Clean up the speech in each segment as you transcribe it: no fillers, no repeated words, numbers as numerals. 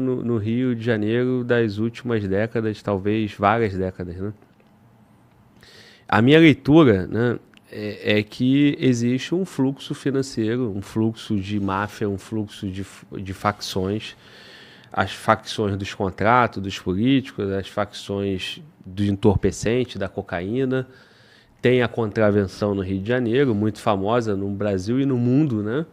no Rio de Janeiro das últimas décadas, talvez várias décadas, né? A minha leitura, né, é que existe um fluxo financeiro, um fluxo de máfia, um fluxo de facções, as facções dos contratos, dos políticos, as facções do entorpecente, da cocaína. Tem a contravenção no Rio de Janeiro, muito famosa no Brasil e no mundo, né?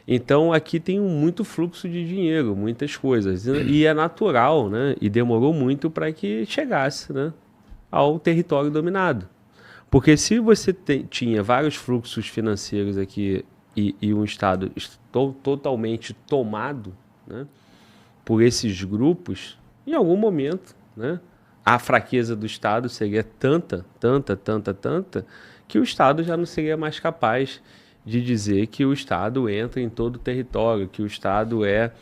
Então aqui tem muito fluxo de dinheiro, muitas coisas. E é natural, né? E demorou muito para que chegasse, né, ao território dominado. Porque se você tinha vários fluxos financeiros aqui e um Estado totalmente tomado, né, por esses grupos, em algum momento, né, a fraqueza do Estado seria tanta, que o Estado já não seria mais capaz de dizer que o Estado entra em todo o território, que o Estado é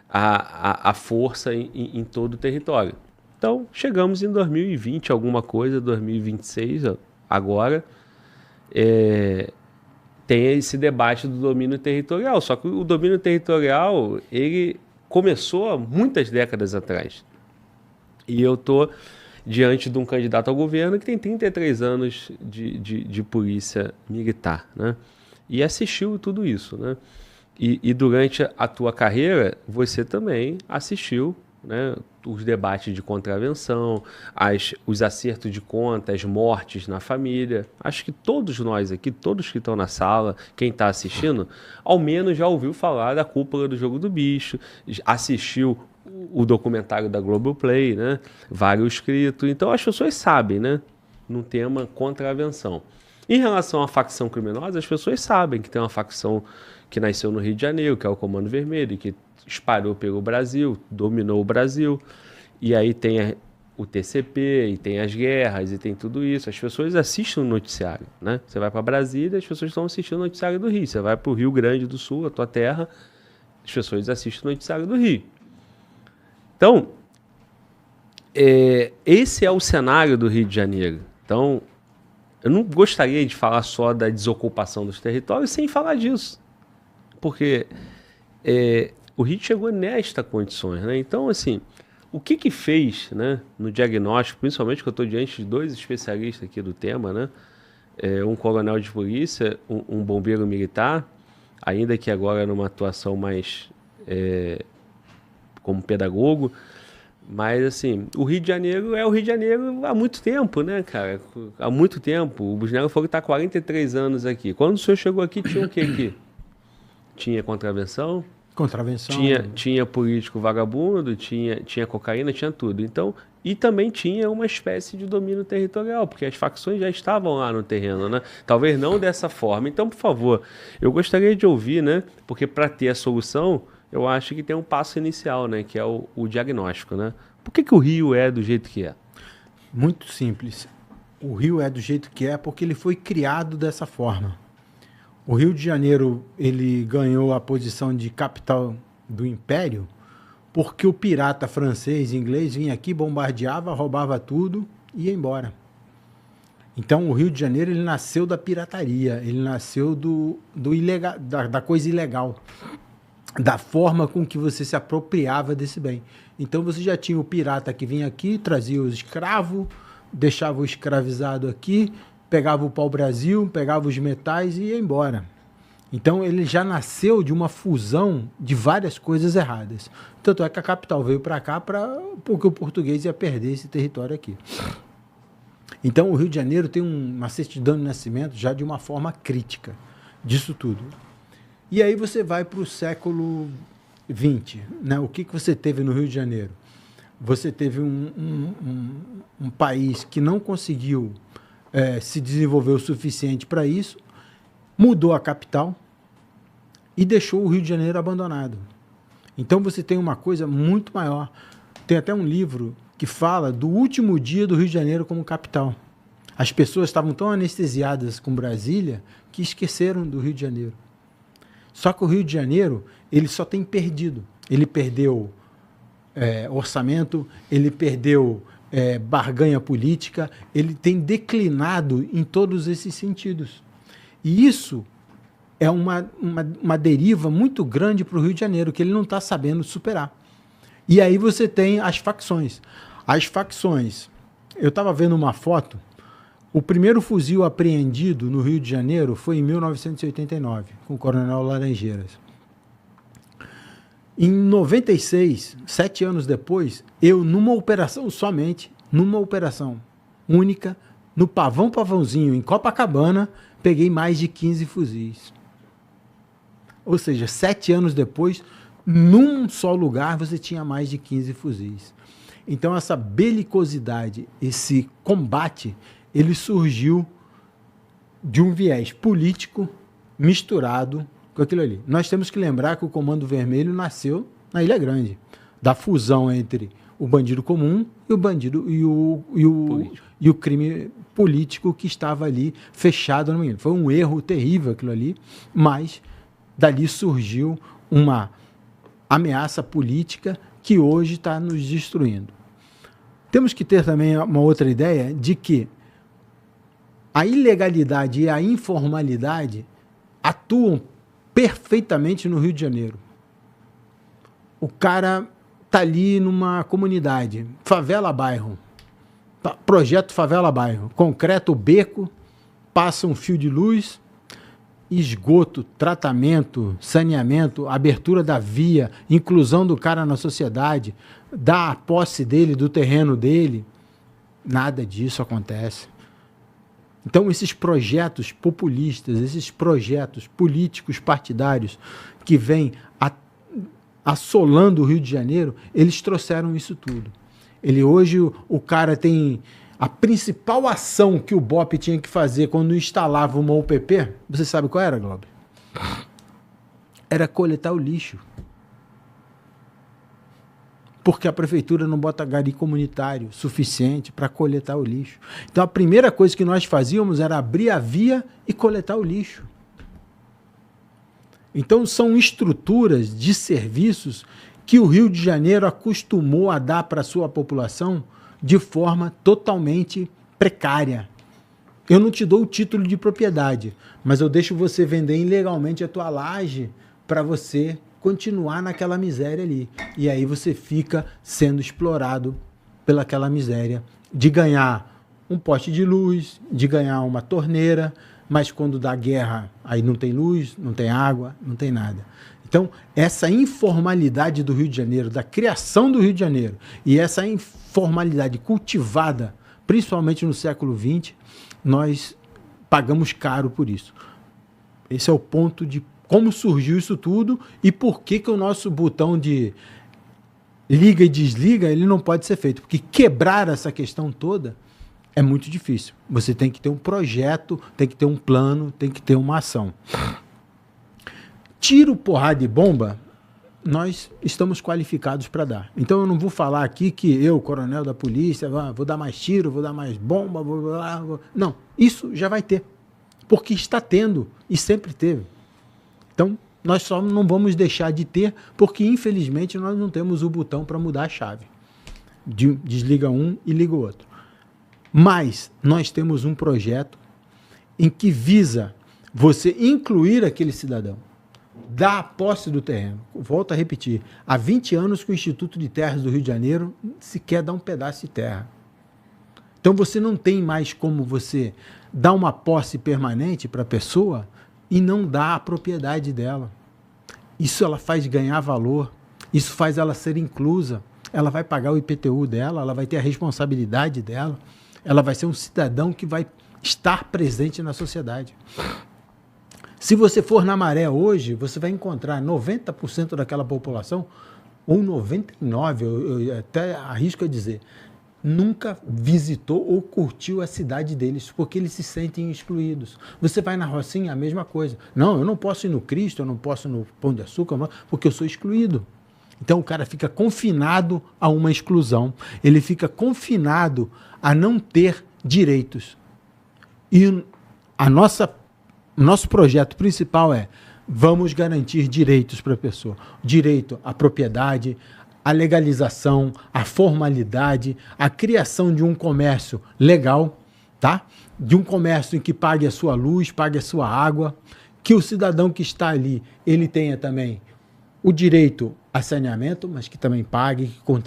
a força em todo o território. Então, chegamos em 2020, alguma coisa, 2026, agora, tem esse debate do domínio territorial. Só que o domínio territorial, ele começou há muitas décadas atrás. E eu estou diante de um candidato ao governo que tem 33 anos de polícia militar, né? E assistiu tudo isso, né? E durante a tua carreira, você também assistiu, né, os debates de contravenção, os acertos de contas, mortes na família. Acho que todos nós aqui, todos que estão na sala, quem está assistindo, ao menos já ouviu falar da cúpula do Jogo do Bicho, assistiu o documentário da Globoplay, né, vários escritos. Então as pessoas sabem, né, no tema contravenção. Em relação à facção criminosa, as pessoas sabem que tem uma facção que nasceu no Rio de Janeiro, que é o Comando Vermelho, que espalhou pelo Brasil, dominou o Brasil, e aí tem o TCP, e tem as guerras, e tem tudo isso. As pessoas assistem o noticiário, né? Você vai para Brasília, as pessoas estão assistindo o noticiário do Rio. Você vai para o Rio Grande do Sul, a tua terra, as pessoas assistem o noticiário do Rio. Então, esse é o cenário do Rio de Janeiro. Então, eu não gostaria de falar só da desocupação dos territórios sem falar disso. Porque o Rio chegou nesta condições, né? Então, assim, o que fez, né, no diagnóstico, principalmente que eu estou diante de dois especialistas aqui do tema, né? Um coronel de polícia, um bombeiro militar, ainda que agora numa atuação mais como pedagogo, mas, assim, o Rio de Janeiro é o Rio de Janeiro há muito tempo, né, cara? Há muito tempo. O Busnello falou que está há 43 anos aqui. Quando o senhor chegou aqui, tinha o que aqui? Tinha contravenção? Contravenção. Tinha político vagabundo, tinha cocaína, tinha tudo. Então, e também tinha uma espécie de domínio territorial, porque as facções já estavam lá no terreno, né? Talvez não dessa forma. Então, por favor, eu gostaria de ouvir, né? Porque para ter a solução, eu acho que tem um passo inicial, né? Que é o diagnóstico, né? Por que o Rio é do jeito que é? Muito simples. O Rio é do jeito que é porque ele foi criado dessa forma. O Rio de Janeiro, ele ganhou a posição de capital do Império porque o pirata francês e inglês vinha aqui, bombardeava, roubava tudo e ia embora. Então, o Rio de Janeiro, ele nasceu da pirataria, ele nasceu do ilegal, da coisa ilegal, da forma com que você se apropriava desse bem. Então, você já tinha o pirata que vinha aqui, trazia o escravo, deixava o escravizado aqui, pegava o pau-brasil, pegava os metais e ia embora. Então, ele já nasceu de uma fusão de várias coisas erradas. Tanto é que a capital veio para cá porque o português ia perder esse território aqui. Então, o Rio de Janeiro tem uma certidão de nascimento já de uma forma crítica disso tudo. E aí você vai para o século XX, né? O que você teve no Rio de Janeiro? Você teve um país que não conseguiu se desenvolver o suficiente para isso, mudou a capital e deixou o Rio de Janeiro abandonado. Então você tem uma coisa muito maior. Tem até um livro que fala do último dia do Rio de Janeiro como capital. As pessoas estavam tão anestesiadas com Brasília que esqueceram do Rio de Janeiro. Só que o Rio de Janeiro, ele só tem perdido. Ele perdeu orçamento, ele perdeu barganha política, ele tem declinado em todos esses sentidos. E isso é uma deriva muito grande para o Rio de Janeiro, que ele não está sabendo superar. E aí você tem as facções. As facções, eu estava vendo uma foto, o primeiro fuzil apreendido no Rio de Janeiro foi em 1989, com o Coronel Laranjeiras. Em 96, 7 anos depois, eu, numa operação somente, numa operação única, no Pavãozinho, em Copacabana, peguei mais de 15 fuzis. Ou seja, 7 anos depois, num só lugar, você tinha mais de 15 fuzis. Então, essa belicosidade, esse combate, ele surgiu de um viés político misturado com aquilo ali. Nós temos que lembrar que o Comando Vermelho nasceu na Ilha Grande, da fusão entre o bandido comum e o bandido e o crime político que estava ali fechado no meio. Foi um erro terrível aquilo ali, mas dali surgiu uma ameaça política que hoje está nos destruindo. Temos que ter também uma outra ideia de que a ilegalidade e a informalidade atuam perfeitamente no Rio de Janeiro. O cara está ali numa comunidade, favela-bairro, projeto favela-bairro, concreto beco, passa um fio de luz, esgoto, tratamento, saneamento, abertura da via, inclusão do cara na sociedade, da posse dele, do terreno dele, nada disso acontece. Então, esses projetos populistas, esses projetos políticos partidários que vêm assolando o Rio de Janeiro, eles trouxeram isso tudo. Hoje, o cara tem... A principal ação que o BOP tinha que fazer quando instalava uma UPP, você sabe qual era, Globo? Era coletar o lixo. Porque a prefeitura não bota gari comunitário suficiente para coletar o lixo. Então, a primeira coisa que nós fazíamos era abrir a via e coletar o lixo. Então, são estruturas de serviços que o Rio de Janeiro acostumou a dar para a sua população de forma totalmente precária. Eu não te dou o título de propriedade, mas eu deixo você vender ilegalmente a tua laje para você continuar naquela miséria ali. E aí você fica sendo explorado pelaquela miséria de ganhar um poste de luz, de ganhar uma torneira, mas quando dá guerra, aí não tem luz, não tem água, não tem nada. Então, essa informalidade do Rio de Janeiro, da criação do Rio de Janeiro, e essa informalidade cultivada, principalmente no século XX, nós pagamos caro por isso. Esse é o ponto de como surgiu isso tudo e por que o nosso botão de liga e desliga ele não pode ser feito. Porque quebrar essa questão toda é muito difícil. Você tem que ter um projeto, tem que ter um plano, tem que ter uma ação. Tiro, porrada e bomba, nós estamos qualificados para dar. Então eu não vou falar aqui que eu, coronel da polícia, vou dar mais tiro, vou dar mais bomba, não, isso já vai ter. Porque está tendo e sempre teve. Então, nós só não vamos deixar de ter, porque infelizmente nós não temos o botão para mudar a chave. Desliga um e liga o outro. Mas nós temos um projeto em que visa você incluir aquele cidadão, dar a posse do terreno. Volto a repetir, há 20 anos que o Instituto de Terras do Rio de Janeiro sequer dá um pedaço de terra. Então você não tem mais como você dar uma posse permanente para a pessoa e não dar a propriedade dela. Isso ela faz ganhar valor, isso faz ela ser inclusa, ela vai pagar o IPTU dela, ela vai ter a responsabilidade dela, ela vai ser um cidadão que vai estar presente na sociedade. Se você for na Maré hoje, você vai encontrar 90% daquela população, ou 99%, eu até arrisco a dizer, nunca visitou ou curtiu a cidade deles, porque eles se sentem excluídos. Você vai na Rocinha, a mesma coisa. Não, eu não posso ir no Cristo, eu não posso ir no Pão de Açúcar, porque eu sou excluído. Então o cara fica confinado a uma exclusão, ele fica confinado a não ter direitos. E o nosso projeto principal é: vamos garantir direitos para a pessoa. Direito à propriedade, a legalização, a formalidade, a criação de um comércio legal, tá? De um comércio em que pague a sua luz, pague a sua água, que o cidadão que está ali, ele tenha também o direito a saneamento, mas que também pague, que contribua